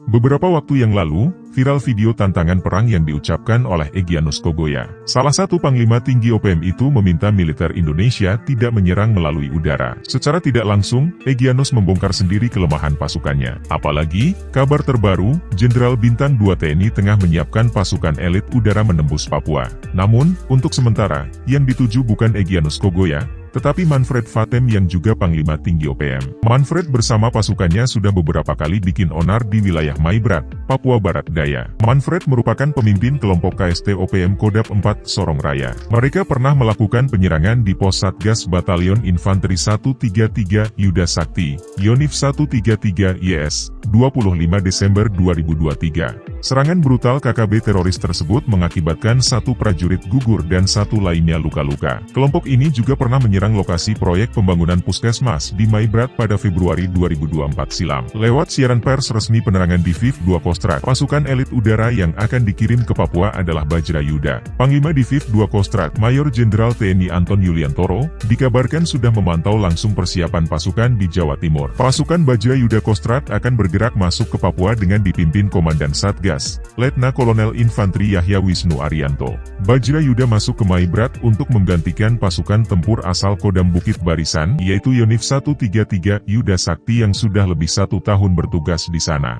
Beberapa waktu yang lalu, viral video tantangan perang yang diucapkan oleh Egyanus Kogoya. Salah satu panglima tinggi OPM itu meminta militer Indonesia tidak menyerang melalui udara. Secara tidak langsung, Egyanus membongkar sendiri kelemahan pasukannya. Apalagi, kabar terbaru, Jenderal Bintang 2 TNI tengah menyiapkan pasukan elit udara menembus Papua. Namun, untuk sementara, yang dituju bukan Egyanus Kogoya, tetapi Manfred Vatem yang juga Panglima Tinggi OPM. Manfred bersama pasukannya sudah beberapa kali bikin onar di wilayah Maibrat, Papua Barat Daya. Manfred merupakan pemimpin kelompok KST OPM Kodam 4 Sorong Raya. Mereka pernah melakukan penyerangan di pos Satgas Batalion Infanteri 133 Yuda Sakti, Yonif 133 YS, 25 Desember 2023. Serangan brutal KKB teroris tersebut mengakibatkan satu prajurit gugur dan satu lainnya luka-luka. Kelompok ini juga pernah menyerang lokasi proyek pembangunan puskesmas di Maibrat pada Februari 2024 silam. Lewat siaran pers resmi penerangan Diviv 2 Kostrad, pasukan elit udara yang akan dikirim ke Papua adalah Bajra Yuda. Panglima Diviv 2 Kostrad, Mayor Jenderal TNI Anton Yuliantoro, dikabarkan sudah memantau langsung persiapan pasukan di Jawa Timur. Pasukan Bajra Yuda Kostrad akan bergerak masuk ke Papua dengan dipimpin Komandan Satgas, Letna Kolonel Infanteri Yahya Wisnu Arianto. Bajra Yuda masuk ke Maibrat untuk menggantikan pasukan tempur asal Kodam Bukit Barisan, yaitu Yonif 133 Yuda Sakti yang sudah lebih 1 tahun bertugas di sana.